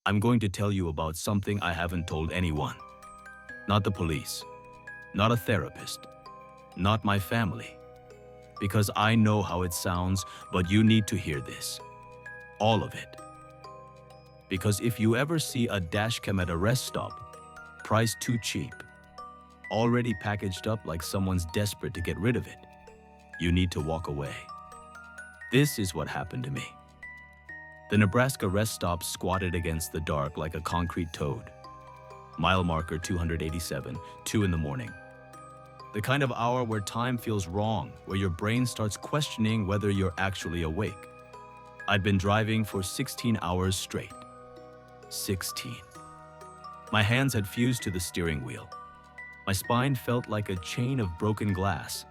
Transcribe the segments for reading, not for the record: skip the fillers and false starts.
I'm going to tell you about something I haven't told anyone. Not the police, not a therapist, not my family. Because I know how it sounds, but you need to hear this. All of it. Because if you ever see a dashcam at a rest stop, priced too cheap, already packaged up like someone's desperate to get rid of it, you need to walk away. This is what happened to me. The Nebraska rest stop squatted against the dark like a concrete toad. Mile marker 287, 2 in the morning. The kind of hour where time feels wrong, where your brain starts questioning whether you're actually awake. I'd been driving for 16 hours straight. 16. My hands had fused to the steering wheel. My spine felt like a chain of broken glass.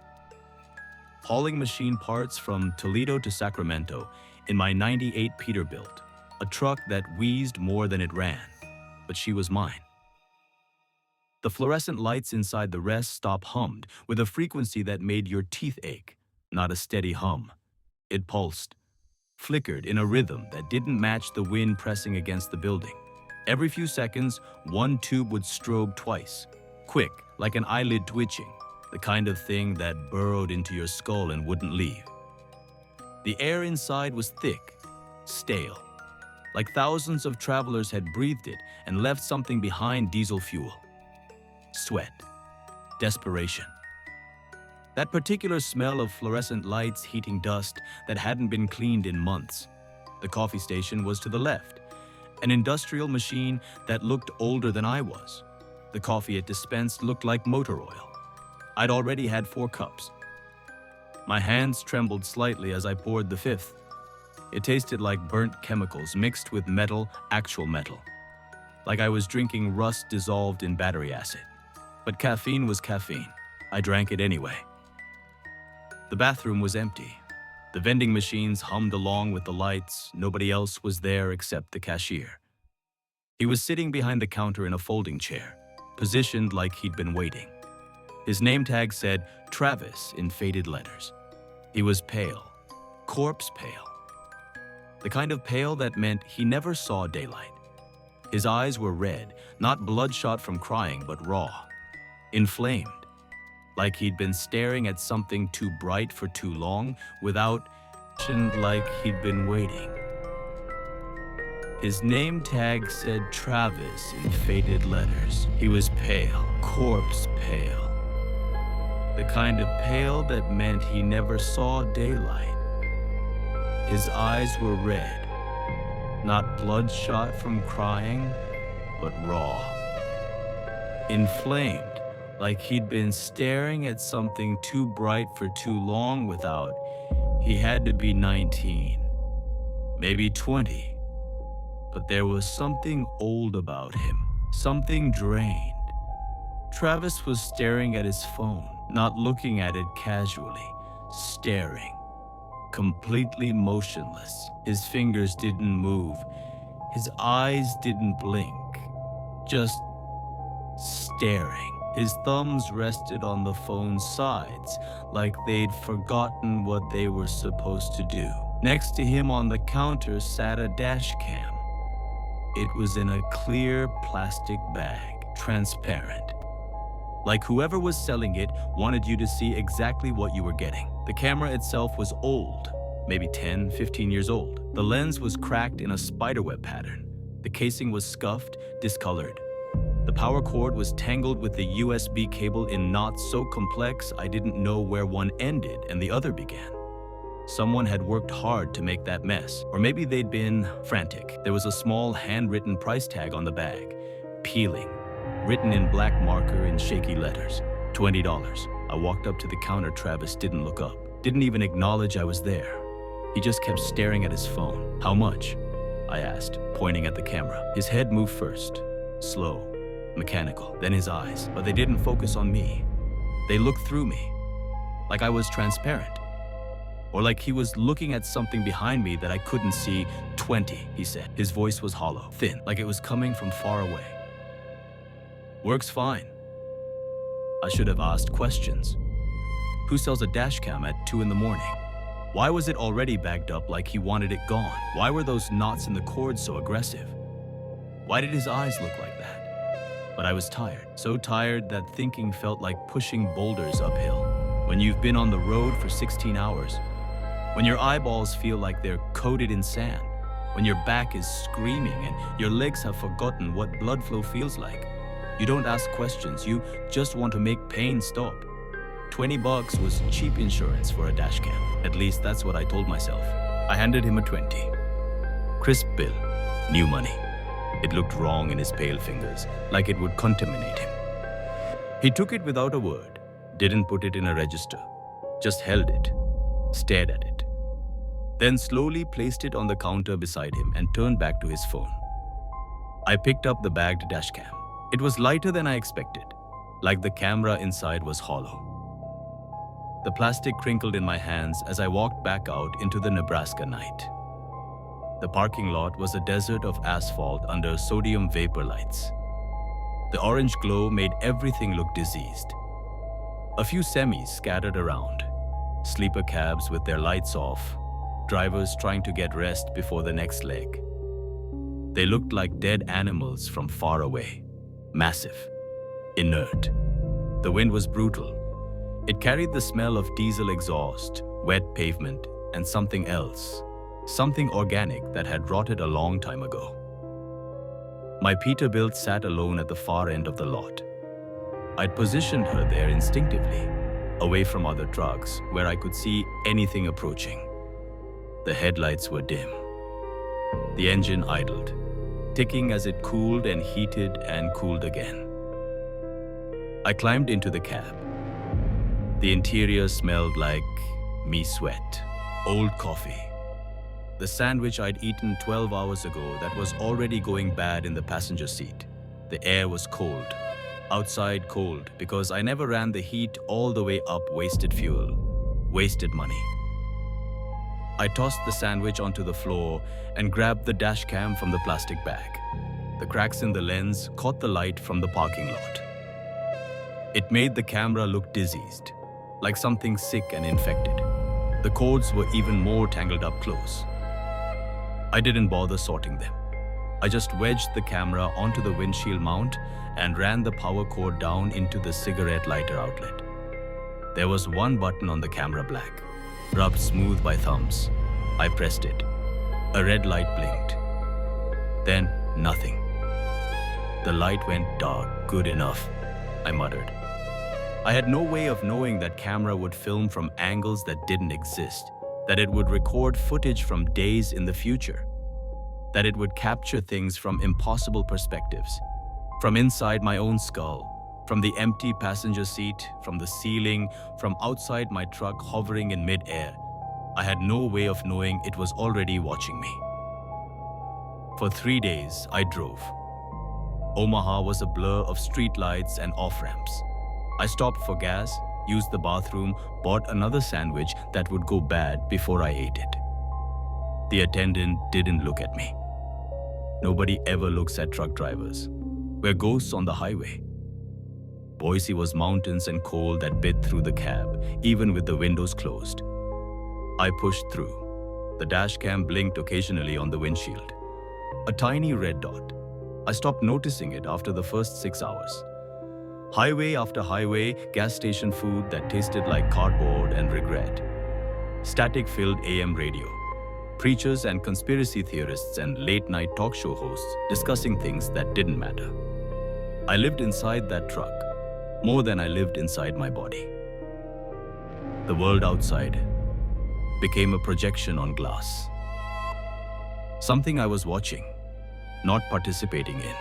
Hauling machine parts from Toledo to Sacramento in my '98 Peterbilt, a truck that wheezed more than it ran, but she was mine. The fluorescent lights inside the rest stop hummed with a frequency that made your teeth ache, not a steady hum. It pulsed, flickered in a rhythm that didn't match the wind pressing against the building. Every few seconds, one tube would strobe twice, quick, like an eyelid twitching, the kind of thing that burrowed into your skull and wouldn't leave. The air inside was thick, stale, like thousands of travelers had breathed it and left something behind: diesel fuel. Sweat, desperation. That particular smell of fluorescent lights heating dust that hadn't been cleaned in months. The coffee station was to the left, an industrial machine that looked older than I was. The coffee it dispensed looked like motor oil. I'd already had 4 cups. My hands trembled slightly as I poured the 5th. It tasted like burnt chemicals mixed with metal, actual metal. Like I was drinking rust dissolved in battery acid. But caffeine was caffeine. I drank it anyway. The bathroom was empty. The vending machines hummed along with the lights. Nobody else was there except the cashier. He was sitting behind the counter in a folding chair, positioned like he'd been waiting. His name tag said Travis in faded letters. He was pale, corpse pale. The kind of pale that meant he never saw daylight. His eyes were red, not bloodshot from crying, but raw, inflamed, like he'd been staring at something too bright for too long, without, like he'd been waiting. His name tag said Travis in faded letters. He was pale, corpse pale. The kind of pale that meant he never saw daylight. His eyes were red, not bloodshot from crying, but raw. Inflamed, like he'd been staring at something too bright for too long without. He had to be 19, maybe 20. But there was something old about him, something drained. Travis was staring at his phone, not looking at it casually, staring, completely motionless. His fingers didn't move, his eyes didn't blink, just staring. His thumbs rested on the phone's sides, like they'd forgotten what they were supposed to do. Next to him on the counter sat a dashcam. It was in a clear plastic bag, transparent. Like whoever was selling it wanted you to see exactly what you were getting. The camera itself was old, maybe 10, 15 years old. The lens was cracked in a spiderweb pattern. The casing was scuffed, discolored. The power cord was tangled with the USB cable in knots so complex I didn't know where one ended and the other began. Someone had worked hard to make that mess, or maybe they'd been frantic. There was a small handwritten price tag on the bag, peeling, written in black marker in shaky letters, $20. I walked up to the counter. Travis didn't look up, didn't even acknowledge I was there. He just kept staring at his phone. How much? I asked, pointing at the camera. His head moved first, slow, mechanical, then his eyes, but they didn't focus on me. They looked through me, like I was transparent. Or like he was looking at something behind me that I couldn't see. 20, he said. His voice was hollow, thin, like it was coming from far away. Works fine. I should have asked questions. Who sells a dashcam at 2 in the morning? Why was it already bagged up like he wanted it gone? Why were those knots in the cord so aggressive? Why did his eyes look like that? But I was tired, so tired that thinking felt like pushing boulders uphill. When you've been on the road for 16 hours, when your eyeballs feel like they're coated in sand, when your back is screaming and your legs have forgotten what blood flow feels like, you don't ask questions, you just want to make pain stop. $20 was cheap insurance for a dashcam. At least that's what I told myself. I handed him a 20. Crisp bill, new money. It looked wrong in his pale fingers, like it would contaminate him. He took it without a word, didn't put it in a register, just held it, stared at it, then slowly placed it on the counter beside him and turned back to his phone. I picked up the bagged dashcam. It was lighter than I expected, like the camera inside was hollow. The plastic crinkled in my hands as I walked back out into the Nebraska night. The parking lot was a desert of asphalt under sodium vapor lights. The orange glow made everything look diseased. A few semis scattered around, sleeper cabs with their lights off, drivers trying to get rest before the next leg. They looked like dead animals from far away, massive, inert. The wind was brutal. It carried the smell of diesel exhaust, wet pavement, and something else, something organic that had rotted a long time ago. My Peterbilt sat alone at the far end of the lot. I'd positioned her there instinctively, away from other trucks where I could see anything approaching. The headlights were dim. The engine idled, ticking as it cooled and heated and cooled again. I climbed into the cab. The interior smelled like me sweat, old coffee. The sandwich I'd eaten 12 hours ago that was already going bad in the passenger seat. The air was cold. Outside cold because I never ran the heat all the way up, wasted fuel, wasted money. I tossed the sandwich onto the floor and grabbed the dash cam from the plastic bag. The cracks in the lens caught the light from the parking lot. It made the camera look diseased, like something sick and infected. The cords were even more tangled up close. I didn't bother sorting them. I just wedged the camera onto the windshield mount and ran the power cord down into the cigarette lighter outlet. There was one button on the camera black, rubbed smooth by thumbs. I pressed it. A red light blinked. Then nothing. The light went dark. Good enough, I muttered. I had no way of knowing that camera would film from angles that didn't exist, that it would record footage from days in the future, that it would capture things from impossible perspectives, from inside my own skull, from the empty passenger seat, from the ceiling, from outside my truck hovering in mid-air. I had no way of knowing it was already watching me. For 3 days, I drove. Omaha was a blur of streetlights and off-ramps. I stopped for gas, used the bathroom, bought another sandwich that would go bad before I ate it. The attendant didn't look at me. Nobody ever looks at truck drivers. We're ghosts on the highway. Boise was mountains and cold that bit through the cab, even with the windows closed. I pushed through. The dash cam blinked occasionally on the windshield. A tiny red dot. I stopped noticing it after the first 6 hours. Highway after highway, gas station food that tasted like cardboard and regret. Static-filled AM radio. Preachers and conspiracy theorists and late-night talk show hosts discussing things that didn't matter. I lived inside that truck, more than I lived inside my body. The world outside became a projection on glass. Something I was watching, not participating in.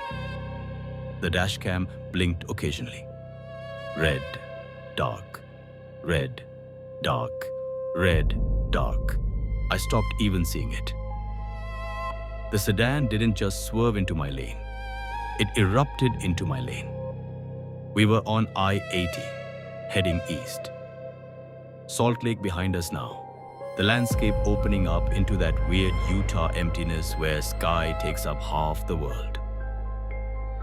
The dashcam blinked occasionally. Red, dark, red, dark, red, dark. I stopped even seeing it. The sedan didn't just swerve into my lane. It erupted into my lane. We were on I-80, heading east. Salt Lake behind us now. The landscape opening up into that weird Utah emptiness where sky takes up half the world.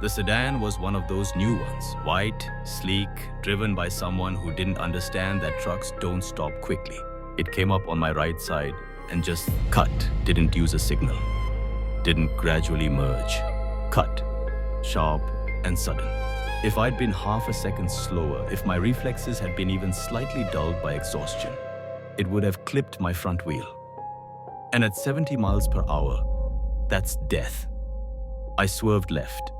The sedan was one of those new ones, white, sleek, driven by someone who didn't understand that trucks don't stop quickly. It came up on my right side and just cut, didn't use a signal, didn't gradually merge, Cut. Sharp and sudden. If I'd been half a second slower, if my reflexes had been even slightly dulled by exhaustion, it would have clipped my front wheel. And at 70 miles per hour, that's death. I swerved left,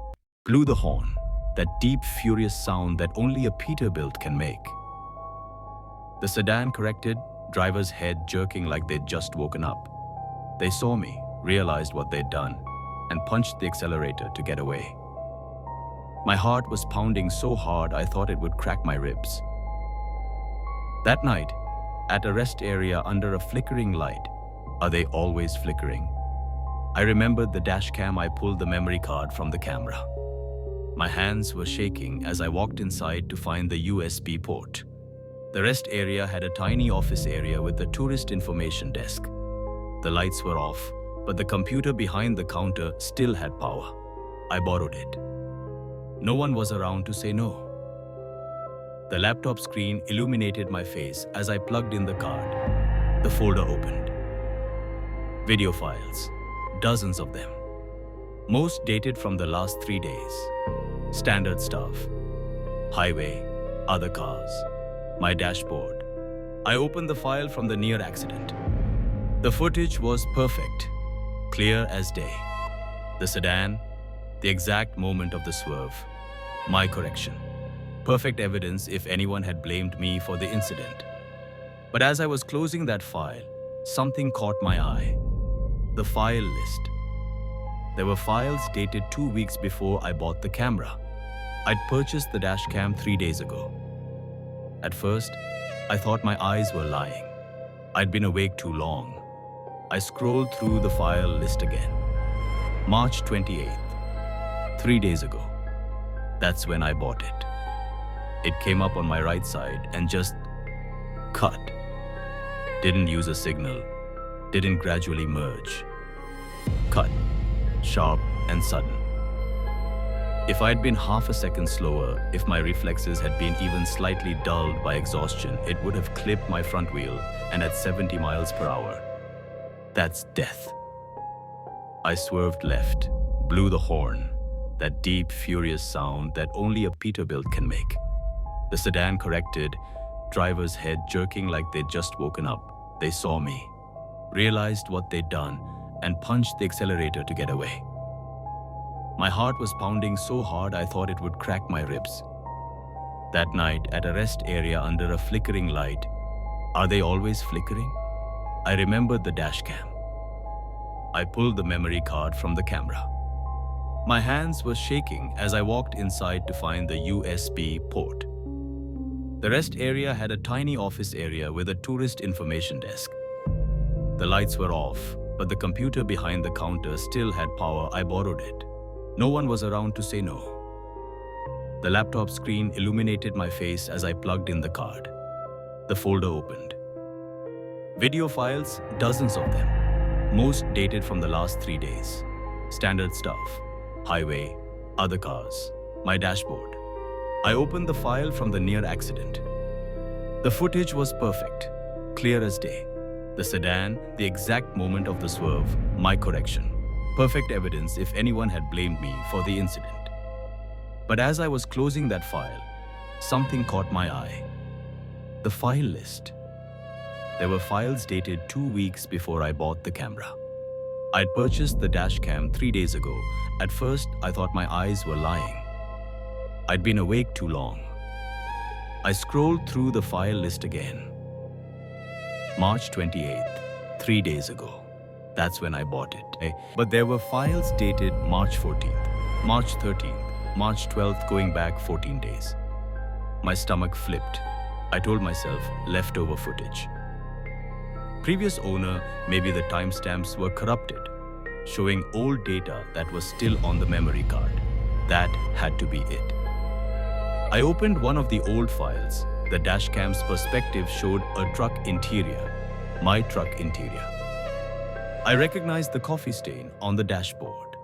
blew the horn, that deep, furious sound that only a Peterbilt can make. The sedan corrected, driver's head jerking like they'd just woken up. They saw me, realized what they'd done, and punched the accelerator to get away. My heart was pounding so hard I thought it would crack my ribs. That night, at a rest area under a flickering light, are they always flickering? I remembered the dashcam. I pulled the memory card from the camera. My hands were shaking as I walked inside to find the USB port. The rest area had a tiny office area with a tourist information desk. The lights were off, but the computer behind the counter still had power. I borrowed it. No one was around to say no. The laptop screen illuminated my face as I plugged in the card. The folder opened. Video files, dozens of them. Most dated from the last 3 days. Standard stuff. Highway, other cars, my dashboard. I opened the file from the near accident. The footage was perfect, clear as day. The sedan, the exact moment of the swerve, my correction. Perfect evidence if anyone had blamed me for the incident. But as I was closing that file, something caught my eye. The file list. There were files dated 2 weeks before I bought the camera. I'd purchased the dashcam 3 days ago. At first, I thought my eyes were lying. I'd been awake too long. I scrolled through the file list again. March 28th, 3 days ago. That's when I bought it. It came up on my right side and just cut. Didn't use a signal. Didn't gradually merge. Cut. Sharp and sudden. If I'd been half a second slower, if my reflexes had been even slightly dulled by exhaustion, it would have clipped my front wheel, and at 70 miles per hour. That's death. I swerved left, blew the horn, that deep, furious sound that only a Peterbilt can make. The sedan corrected, driver's head jerking like they'd just woken up. They saw me, realized what they'd done, and punched the accelerator to get away. My heart was pounding so hard I thought it would crack my ribs. That night, at a rest area under a flickering light, are they always flickering? I remembered the dashcam. I pulled the memory card from the camera. My hands were shaking as I walked inside to find the USB port. The rest area had a tiny office area with a tourist information desk. The lights were off, but the computer behind the counter still had power. I borrowed it. No one was around to say no. The laptop screen illuminated my face as I plugged in the card. The folder opened. Video files, dozens of them. Most dated from the last 3 days. Standard stuff. Highway, other cars, my dashboard. I opened the file from the near accident. The footage was perfect, clear as day. The sedan, the exact moment of the swerve, my correction. Perfect evidence if anyone had blamed me for the incident. But as I was closing that file, something caught my eye. The file list. There were files dated 2 weeks before I bought the camera. I'd purchased the dashcam 3 days ago. At first, I thought my eyes were lying. I'd been awake too long. I scrolled through the file list again. March 28th, 3 days ago. That's when I bought it. But there were files dated March 14th, March 13th, March 12th, going back 14 days. My stomach flipped. I told myself, leftover footage. Previous owner, maybe the timestamps were corrupted, showing old data that was still on the memory card. That had to be it. I opened one of the old files. The dashcam's perspective showed a truck interior, my truck interior. I recognized the coffee stain on the dashboard,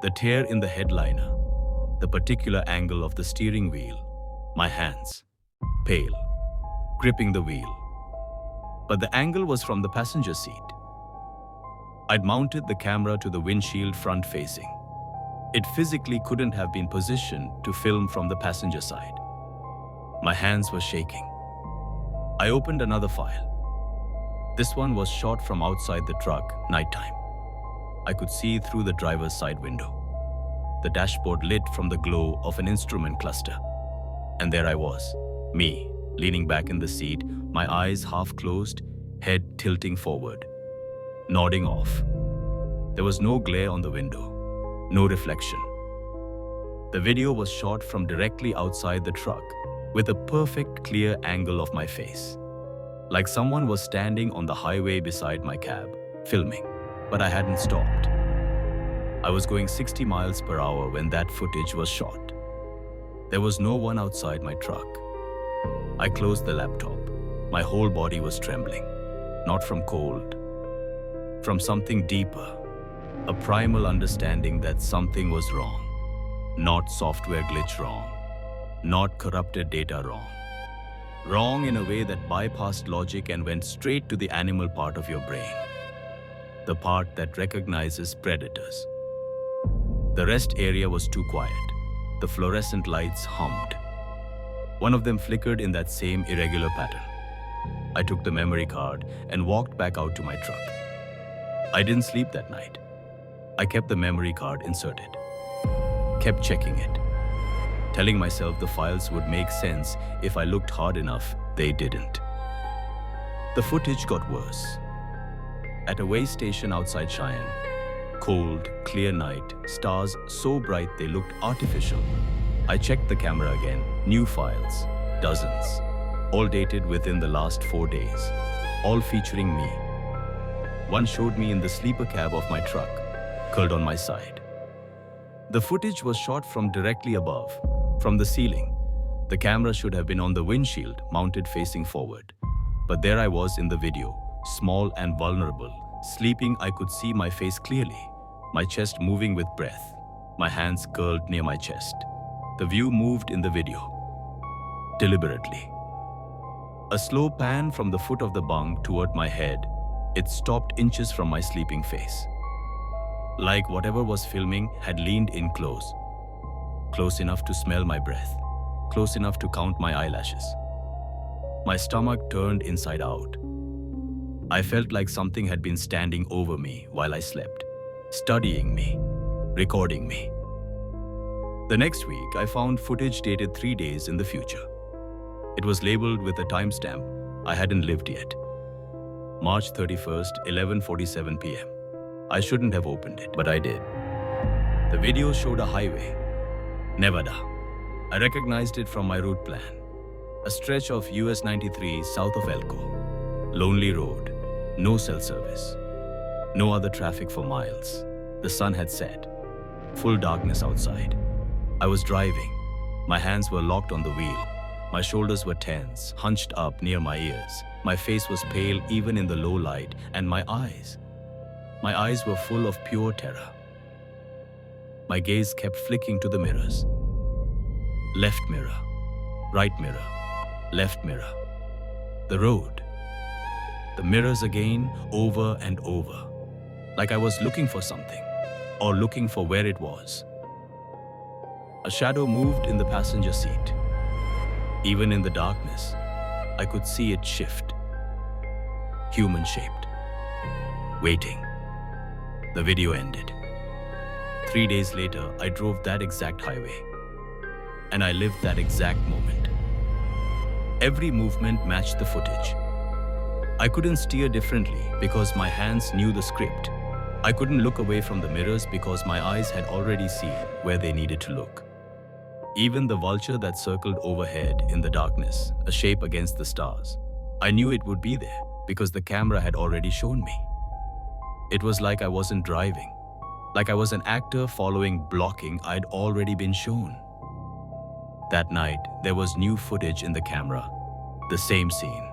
the tear in the headliner, the particular angle of the steering wheel, my hands, pale, gripping the wheel. But the angle was from the passenger seat. I'd mounted the camera to the windshield front-facing. It physically couldn't have been positioned to film from the passenger side. My hands were shaking. I opened another file. This one was shot from outside the truck, nighttime. I could see through the driver's side window. The dashboard lit from the glow of an instrument cluster. And there I was, me, leaning back in the seat, my eyes half closed, head tilting forward, nodding off. There was no glare on the window, no reflection. The video was shot from directly outside the truck, with a perfect clear angle of my face. Like someone was standing on the highway beside my cab, filming, but I hadn't stopped. I was going 60 miles per hour when that footage was shot. There was no one outside my truck. I closed the laptop. My whole body was trembling, not from cold, from something deeper, a primal understanding that something was wrong. Not software glitch wrong, not corrupted data wrong. Wrong in a way that bypassed logic and went straight to the animal part of your brain, the part that recognizes predators. The rest area was too quiet. The fluorescent lights hummed. One of them flickered in that same irregular pattern. I took the memory card and walked back out to my truck. I didn't sleep that night. I kept the memory card inserted, kept checking it, telling myself the files would make sense if I looked hard enough. They didn't. The footage got worse. At a way station outside Cheyenne, cold, clear night, stars so bright they looked artificial. I checked the camera again, new files, dozens, all dated within the last 4 days, all featuring me. One showed me in the sleeper cab of my truck, curled on my side. The footage was shot from directly above, from the ceiling. The camera should have been on the windshield, mounted facing forward. But there I was in the video, small and vulnerable. Sleeping, I could see my face clearly, my chest moving with breath, my hands curled near my chest. The view moved in the video, deliberately. A slow pan from the foot of the bunk toward my head. It stopped inches from my sleeping face. Like whatever was filming had leaned in close enough to smell my breath, close enough to count my eyelashes. My stomach turned inside out. I felt like something had been standing over me while I slept, studying me, recording me. The next week, I found footage dated 3 days in the future. It was labeled with a timestamp I hadn't lived yet. March 31st, 11:47 p.m. I shouldn't have opened it, but I did. The video showed a highway, Nevada. I recognized it from my route plan. A stretch of US 93 south of Elko. Lonely road, no cell service, no other traffic for miles. The sun had set, full darkness outside. I was driving. My hands were locked on the wheel. My shoulders were tense, hunched up near my ears. My face was pale even in the low light, and my eyes were full of pure terror. My gaze kept flicking to the mirrors. Left mirror, right mirror, left mirror. The road. The mirrors again, over and over. Like I was looking for something, or looking for where it was. A shadow moved in the passenger seat. Even in the darkness, I could see it shift. Human-shaped. Waiting. The video ended. 3 days later, I drove that exact highway. And I lived that exact moment. Every movement matched the footage. I couldn't steer differently because my hands knew the script. I couldn't look away from the mirrors because my eyes had already seen where they needed to look. Even the vulture that circled overhead in the darkness, a shape against the stars, I knew it would be there because the camera had already shown me. It was like I wasn't driving, like I was an actor following blocking I'd already been shown. That night, there was new footage in the camera, the same scene.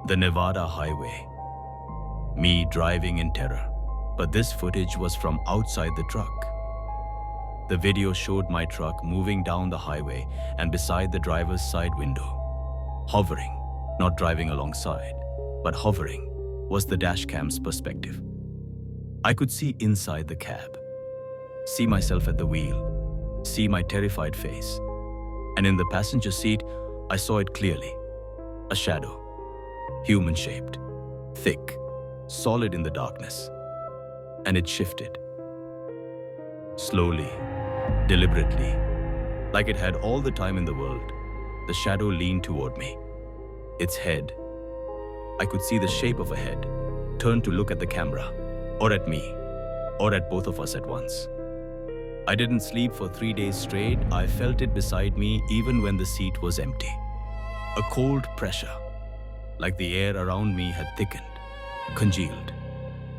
The Nevada highway. Me driving in terror, but this footage was from outside the truck. The video showed my truck moving down the highway and beside the driver's side window. Hovering, not driving alongside, but hovering, was the dashcam's perspective. I could see inside the cab. see myself at the wheel, see my terrified face. And in the passenger seat, I saw it clearly. A shadow, human-shaped, thick, solid in the darkness. And it shifted. Slowly, deliberately, like it had all the time in the world, the shadow leaned toward me. Its head, I could see the shape of a head, turned to look at the camera, or at me, or at both of us at once. I didn't sleep for 3 days straight. I felt it beside me even when the seat was empty. A cold pressure, like the air around me had thickened, congealed.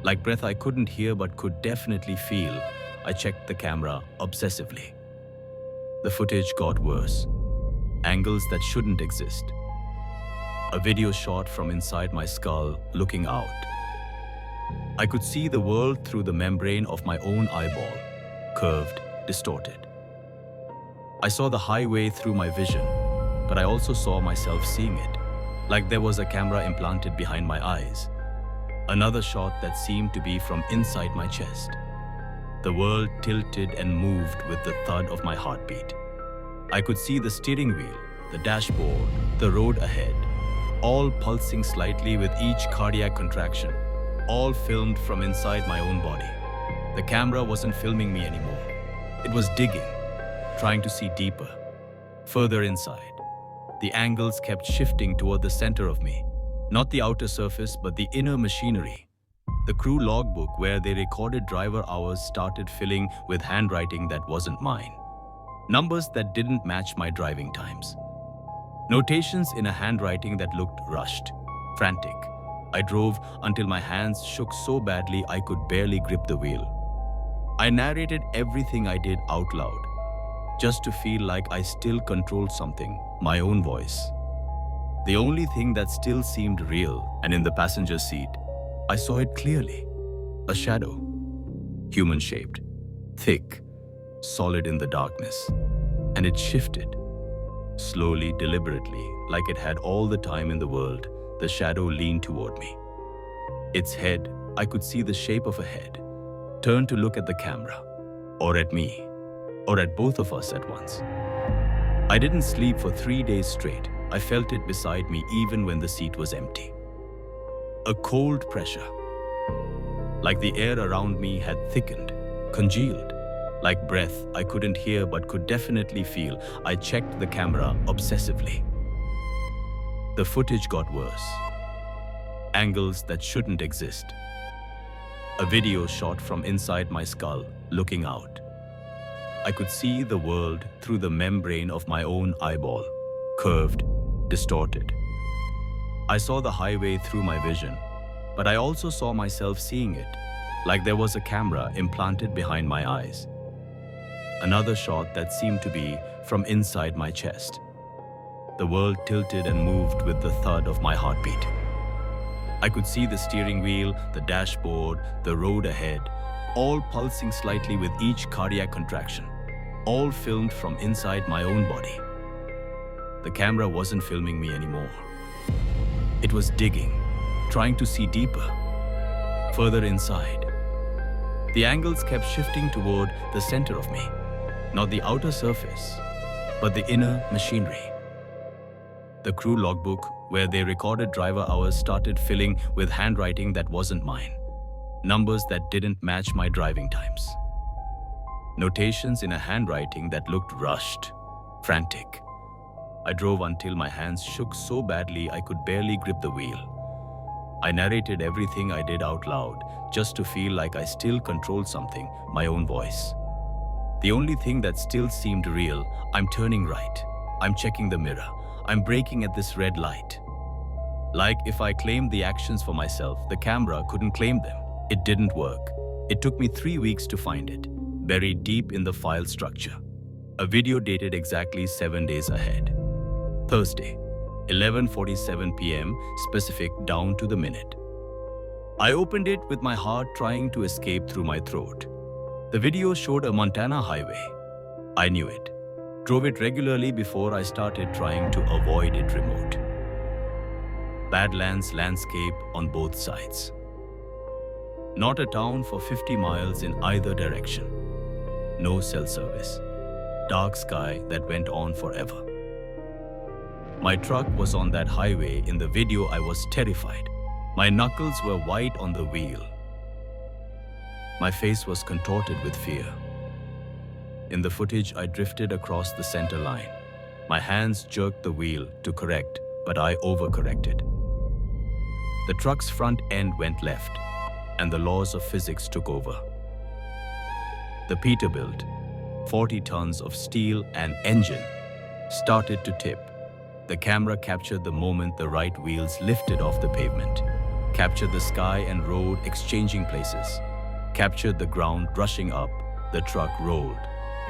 Like breath I couldn't hear but could definitely feel. I checked the camera obsessively. The footage got worse. Angles that shouldn't exist. A video shot from inside my skull looking out. I could see the world through the membrane of my own eyeball, curved, distorted. I saw the highway through my vision, but I also saw myself seeing it, like there was a camera implanted behind my eyes. Another shot that seemed to be from inside my chest. The world tilted and moved with the thud of my heartbeat. I could see the steering wheel, the dashboard, the road ahead, all pulsing slightly with each cardiac contraction, all filmed from inside my own body. The camera wasn't filming me anymore. It was digging, trying to see deeper, further inside. The angles kept shifting toward the center of me, not the outer surface, but the inner machinery. The crew logbook where they recorded driver hours started filling with handwriting that wasn't mine. Numbers that didn't match my driving times. Notations in a handwriting that looked rushed, frantic. I drove until my hands shook so badly I could barely grip the wheel. I narrated everything I did out loud, just to feel like I still controlled something, my own voice. The only thing that still seemed real, and in the passenger seat, I saw it clearly. A shadow, human-shaped, thick, solid in the darkness. And it shifted. Slowly, deliberately, like it had all the time in the world, the shadow leaned toward me. Its head, I could see the shape of a head, turned to look at the camera, or at me, or at both of us at once. I didn't sleep for 3 days straight. I felt it beside me even when the seat was empty. A cold pressure, like the air around me had thickened, congealed. Like breath I couldn't hear but could definitely feel. I checked the camera obsessively. The footage got worse. Angles that shouldn't exist. A video shot from inside my skull, looking out. I could see the world through the membrane of my own eyeball, curved, distorted. I saw the highway through my vision, but I also saw myself seeing it, like there was a camera implanted behind my eyes. Another shot that seemed to be from inside my chest. The world tilted and moved with the thud of my heartbeat. I could see the steering wheel, the dashboard, the road ahead, all pulsing slightly with each cardiac contraction, all filmed from inside my own body. The camera wasn't filming me anymore. It was digging, trying to see deeper, further inside. The angles kept shifting toward the center of me, not the outer surface, but the inner machinery. The crew logbook, where they recorded driver hours, started filling with handwriting that wasn't mine, numbers that didn't match my driving times. Notations in a handwriting that looked rushed, frantic. I drove until my hands shook so badly I could barely grip the wheel. I narrated everything I did out loud, just to feel like I still controlled something, my own voice. The only thing that still seemed real, I'm turning right. I'm checking the mirror. I'm braking at this red light. Like if I claimed the actions for myself, the camera couldn't claim them. It didn't work. It took me 3 weeks to find it, buried deep in the file structure. A video dated exactly 7 days ahead. Thursday, 11:47 p.m., specific down to the minute. I opened it with my heart trying to escape through my throat. The video showed a Montana highway. I knew it. Drove it regularly before I started trying to avoid it remote. Badlands landscape on both sides. Not a town for 50 miles in either direction. no cell service. Dark sky that went on forever. My truck was on that highway. In the video, I was terrified. My knuckles were white on the wheel. My face was contorted with fear. In the footage, I drifted across the center line. My hands jerked the wheel to correct, but I overcorrected. The truck's front end went left, and the laws of physics took over. The Peterbilt, 40 tons of steel and engine, started to tip. The camera captured the moment the right wheels lifted off the pavement, captured the sky and road exchanging places, captured the ground rushing up. The truck rolled.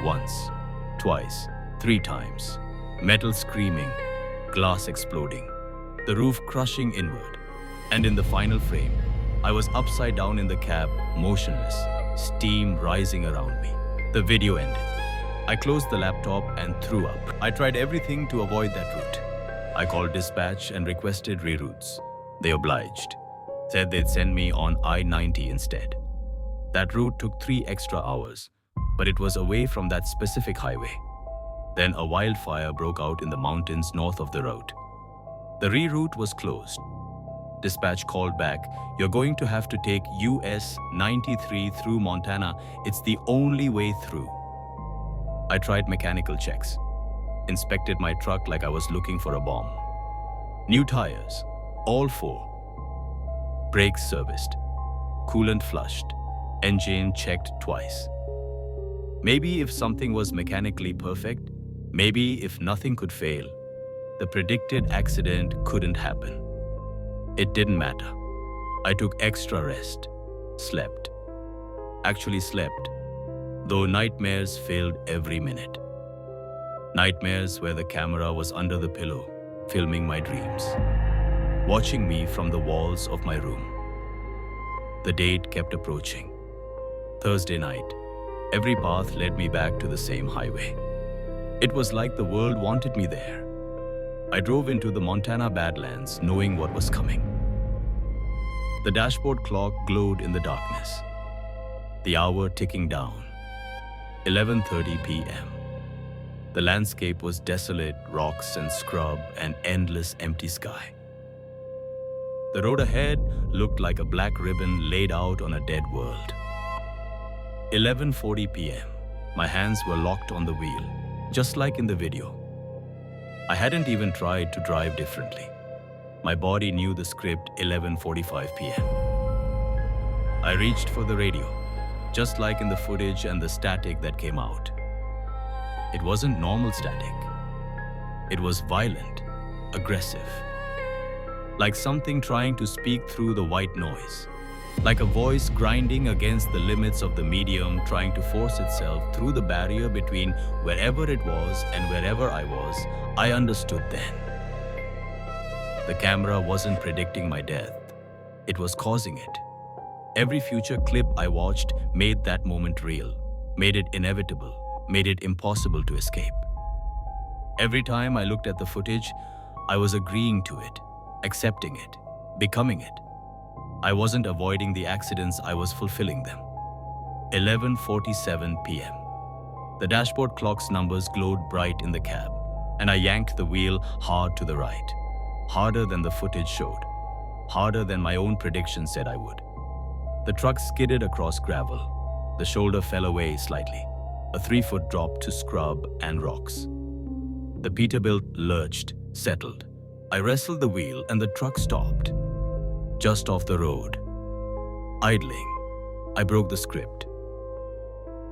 Once, twice, 3 times. Metal screaming, glass exploding, the roof crushing inward. And in the final frame, I was upside down in the cab, motionless, steam rising around me. The video ended. I closed the laptop and threw up. I tried everything to avoid that route. I called dispatch and requested reroutes. They obliged, said they'd send me on I-90 instead. That route took 3 extra hours, but it was away from that specific highway. Then a wildfire broke out in the mountains north of the road. The reroute was closed. Dispatch called back, "You're going to have to take US 93 through Montana. It's the only way through." I tried mechanical checks, inspected my truck like I was looking for a bomb. New tires, all 4. Brakes serviced, coolant flushed, engine checked twice. Maybe if something was mechanically perfect, maybe if nothing could fail, the predicted accident couldn't happen. It didn't matter. I took extra rest, slept. Actually slept, though nightmares filled every minute. Nightmares where the camera was under the pillow, filming my dreams, watching me from the walls of my room. The date kept approaching. Thursday night, every path led me back to the same highway. It was like the world wanted me there. I drove into the Montana Badlands knowing what was coming. The dashboard clock glowed in the darkness. The hour ticking down. 11:30 p.m. The landscape was desolate, rocks and scrub and endless empty sky. The road ahead looked like a black ribbon laid out on a dead world. 11:40 p.m. My hands were locked on the wheel, just like in the video. I hadn't even tried to drive differently. My body knew the script. 11:45 p.m. I reached for the radio, just like in the footage and the static that came out. It wasn't normal static. It was violent, aggressive. Like something trying to speak through the white noise. Like a voice grinding against the limits of the medium, trying to force itself through the barrier between wherever it was and wherever I was. I understood then. The camera wasn't predicting my death. It was causing it. Every future clip I watched made that moment real, made it inevitable, made it impossible to escape. Every time I looked at the footage, I was agreeing to it, accepting it, becoming it. I wasn't avoiding the accidents, I was fulfilling them. 11:47 p.m. The dashboard clock's numbers glowed bright in the cab, and I yanked the wheel hard to the right. Harder than the footage showed. Harder than my own prediction said I would. The truck skidded across gravel. The shoulder fell away slightly. A 3-foot drop to scrub and rocks. The Peterbilt lurched, settled. I wrestled the wheel and the truck stopped. Just off the road. Idling. I broke the script.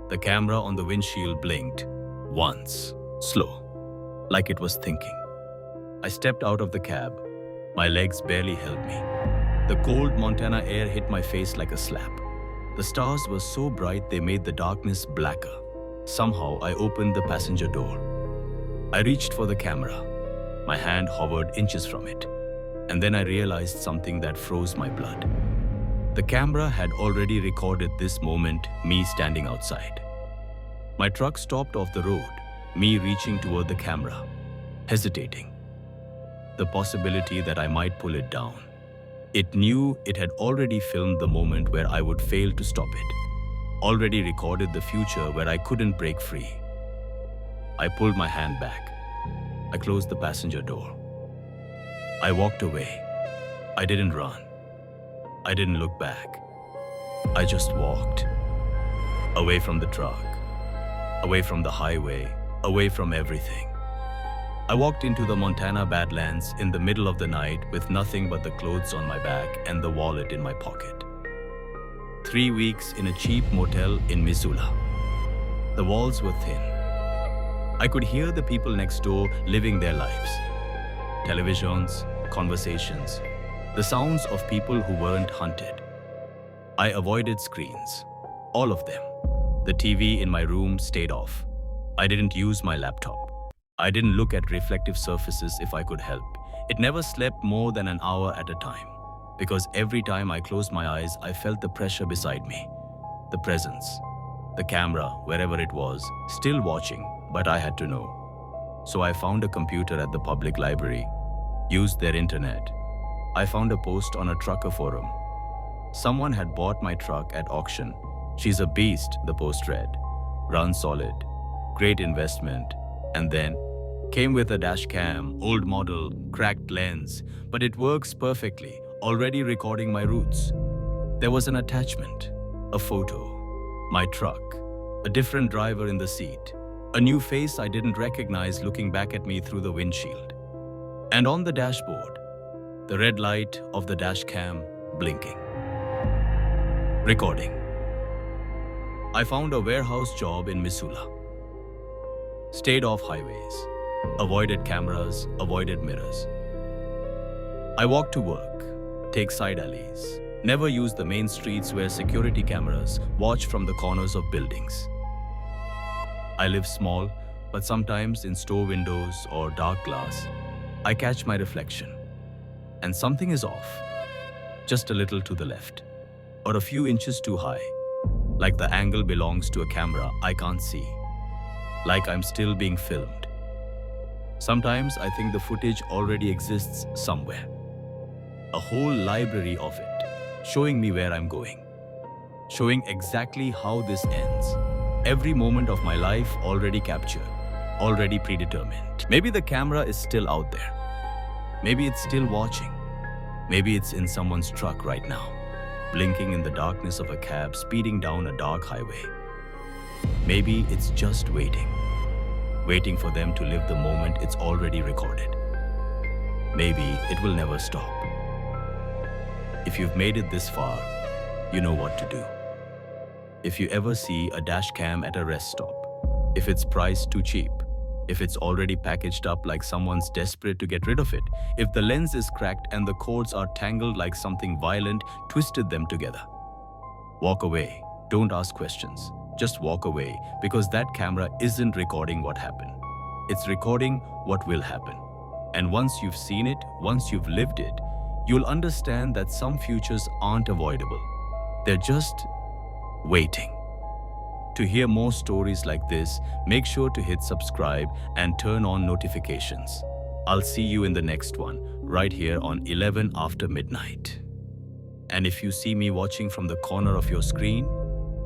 The camera on the windshield blinked. Once. Slow. Like it was thinking. I stepped out of the cab. My legs barely held me. The cold Montana air hit my face like a slap. The stars were so bright they made the darkness blacker. Somehow I opened the passenger door. I reached for the camera. My hand hovered inches from it. And then I realized something that froze my blood. The camera had already recorded this moment, me standing outside. My truck stopped off the road, me reaching toward the camera, hesitating. The possibility that I might pull it down. It knew it had already filmed the moment where I would fail to stop it. already recorded the future where I couldn't break free. I pulled my hand back. I closed the passenger door. I walked away. I didn't run. I didn't look back. I just walked. Away from the truck. Away from the highway. Away from everything. I walked into the Montana Badlands in the middle of the night with nothing but the clothes on my back and the wallet in my pocket. 3 weeks in a cheap motel in Missoula. The walls were thin. I could hear the people next door living their lives. Televisions, conversations, the sounds of people who weren't hunted. I avoided screens, all of them. The TV in my room stayed off. I didn't use my laptop. I didn't look at reflective surfaces if I could help. It never slept more than an hour at a time, because every time I closed my eyes, I felt the pressure beside me, the presence, the camera, wherever it was, still watching, but I had to know. So I found a computer at the public library, used their internet. I found a post on a trucker forum. Someone had bought my truck at auction. She's a beast, the post read. Run solid, great investment, and then came with a Dashcam, old model, cracked lens, but it works perfectly, already recording my routes. There was an attachment, a photo, my truck, a different driver in the seat, a new face I didn't recognize looking back at me through the windshield. And on the dashboard, the red light of the Dashcam blinking. Recording. I found a warehouse job in Missoula. Stayed off highways, avoided cameras, avoided mirrors. I walked to work, take side alleys, never use the main streets where security cameras watch from the corners of buildings. I live small, but sometimes in store windows or dark glass, I catch my reflection. And something is off, just a little to the left, or a few inches too high, like the angle belongs to a camera I can't see, like I'm still being filmed. Sometimes I think the footage already exists somewhere, a whole library of it, showing me where I'm going, showing exactly how this ends. Every moment of my life already captured, already predetermined. Maybe the camera is still out there. Maybe it's still watching. Maybe it's in someone's truck right now, blinking in the darkness of a cab speeding down a dark highway. Maybe it's just waiting for them to live the moment it's already recorded. Maybe it will never stop. If you've made it this far, you know what to do. If you ever see a Dashcam at a rest stop, if it's priced too cheap, if it's already packaged up like someone's desperate to get rid of it, if the lens is cracked and the cords are tangled like something violent twisted them together, walk away. Don't ask questions. Just walk away, because that camera isn't recording what happened. It's recording what will happen. And once you've seen it, once you've lived it, you'll understand that some futures aren't avoidable. They're just waiting. To hear more stories like this, make sure to hit subscribe and turn on notifications. I'll see you in the next one, right here on 11 after midnight. And if you see me watching from the corner of your screen,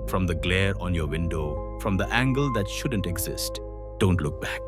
from the glare on your window, from the angle that shouldn't exist, don't look back.